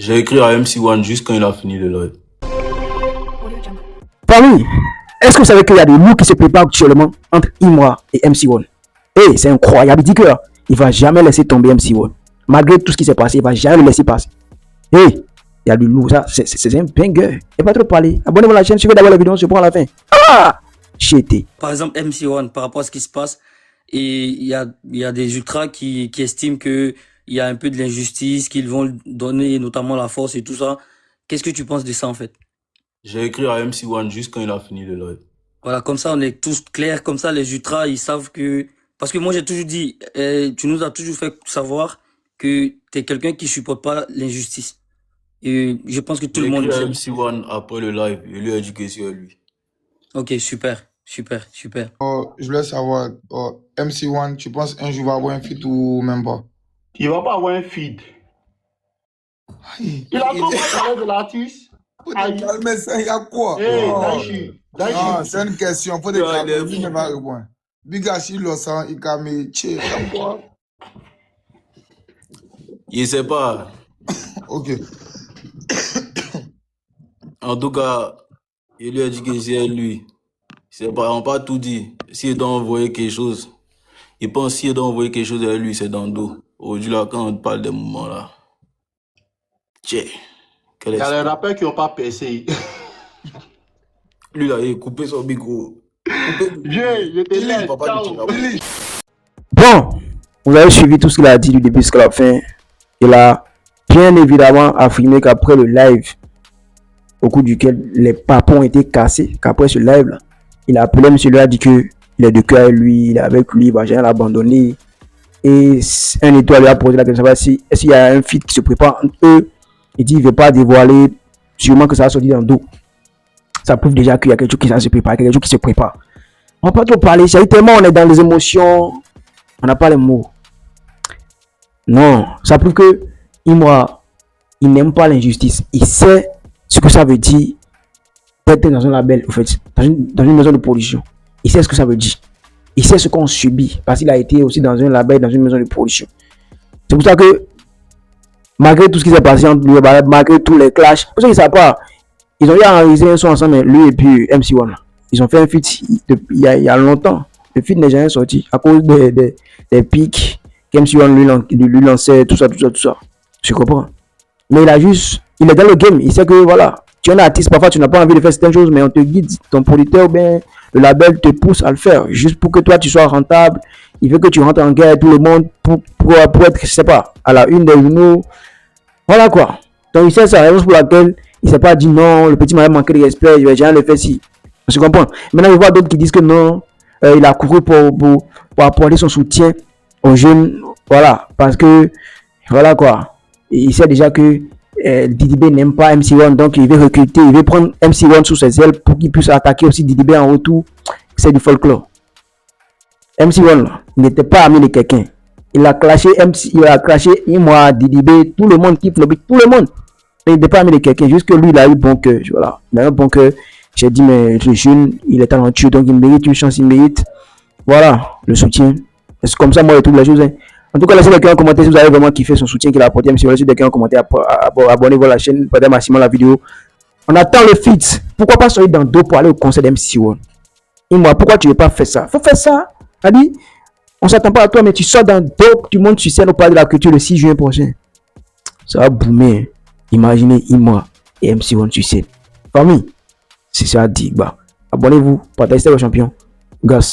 J'ai écrit à MC1 juste quand il a fini le live. Famille, est-ce que vous savez qu'il y a des loups qui se préparent actuellement entre Imra et MC1? Eh, c'est incroyable. Il dit que il va jamais laisser tomber MC1. Malgré tout ce qui s'est passé, il va jamais le laisser passer. Eh, il y a du loup, ça, c'est un banger. Et pas trop parler. Abonnez-vous à la chaîne, suivez d'abord la vidéo, on se prend à la fin. Ah! Chété. Par exemple, MC1, par rapport à ce qui se passe, et il y a des ultras qui estiment que il y a un peu de l'injustice, qu'ils vont donner notamment la force et tout ça. Qu'est-ce que tu penses de ça, en fait? J'ai écrit à MC1 juste quand il a fini le live. Voilà, comme ça, on est tous clairs. Comme ça, les ultras, ils savent que... Parce que moi, j'ai toujours dit, tu nous as toujours fait savoir que t'es quelqu'un qui supporte pas l'injustice. Et je pense que tout le monde... J'ai écrit à MC1 après le live, il lui a dit que c'est lui. Ok, super, super, super. Je voulais savoir, MC1, tu penses un jour va avoir un feat ou même pas? Il va pas avoir un feed. Il a trop parlé de l'artiste. Faut te calmer, ça, il y a quoi? Non, c'est une question, faut te calmer, lui ne va répondre. Bigashi Losan, il calme, tché, comme quoi? Il sait pas. Ok. En tout cas, il lui a dit que c'est lui. C'est pas, on n'a pas tout dit. S'il doit envoyer quelque chose, il pense s'il doit envoyer quelque chose à lui, c'est dans le dos. Aujourd'hui, là, quand on parle des moments là. Tché. Il y a les rappeurs qui n'ont pas percé. Lui, là, il a coupé son micro. Je te laisse. Bon, vous avez suivi tout ce qu'il a dit du début jusqu'à la fin. Il a bien évidemment affirmé qu'après le live, au cours duquel les papons ont été cassés, qu'après ce live là, il a appelé monsieur, lui a dit que il est de cœur avec lui, il est avec lui, il va jamais l'abandonner. Et un étoile lui a posé la question, est-ce qu'il y a un feat qui se prépare entre eux? Il dit il ne veut pas dévoiler, sûrement que ça va sortir dans le dos. Ça prouve déjà qu'il y a quelque chose qui se prépare, quelque chose qui se prépare. On ne va pas trop parler, c'est tellement on est dans les émotions, on n'a pas les mots. Non, ça prouve que Imra, il n'aime pas l'injustice. Il sait ce que ça veut dire d'être dans un label, en fait, dans une maison de production. Il sait ce que ça veut dire. Il sait ce qu'on subit parce qu'il a été aussi dans un label, dans une maison de production. C'est pour ça que malgré tout ce qui s'est passé entre lui, malgré tous les clashs, pour ceux qui ne savent pas, ils ont eu à enregistrer un son ensemble, lui et puis MC1. Ils ont fait un feat il y a longtemps. Le feat n'est jamais sorti à cause des pics qu'MC1 lui lançait, tout ça. Je comprends. Mais il est dans le game. Il sait que voilà, tu es un artiste, parfois tu n'as pas envie de faire certaines choses, mais on te guide, ton producteur ou bien le label te pousse à le faire, juste pour que toi tu sois rentable. Il veut que tu rentres en guerre avec tout le monde pour être, je sais pas, à la une des journaux. Voilà quoi. Donc il sait sa raison pour laquelle il ne s'est pas dit non, le petit m'a manqué de respect, je vais jamais le faire si. On se comprend. Maintenant, je vois d'autres qui disent que non, il a couru pour apporter son soutien aux jeunes. Voilà, parce que, voilà quoi. Il sait déjà que DDB n'aime pas MC1, donc il veut recruter, il veut prendre MC1 sous ses ailes pour qu'il puisse attaquer aussi DDB en retour. C'est du folklore. MC1, il n'était pas ami de quelqu'un. Il a clashé Imra, DDB, tout le monde kiffe le beat, tout le monde. Il n'était pas ami de quelqu'un, juste que lui, il a eu bon cœur. Voilà, il a eu bon cœur. J'ai dit, mais le jeune, il est talentueux, donc il mérite une chance, il mérite, voilà, le soutien. C'est comme ça, moi, je trouve les choses. Hein. En tout cas, laissez quelqu'un commenter si vous avez vraiment kiffé son soutien qu'il a apporté. Si vous laissez quelqu'un commenter, abonnez-vous à la chaîne, partagez maximum la vidéo. On attend le feat. Pourquoi pas sortir dans dos pour aller au concert d'MC1? Et moi, pourquoi tu ne veux pas faire ça? Faut faire ça. Adi, on s'attend pas à toi, mais tu sors dans dos, tu montes sur scène au Palais de la Culture le 6 juin prochain. Ça va boomer. Imaginez Imra et MC1 sur scène. Famille. C'est ça, dit. Bah, abonnez-vous, partagez le champion. Gas.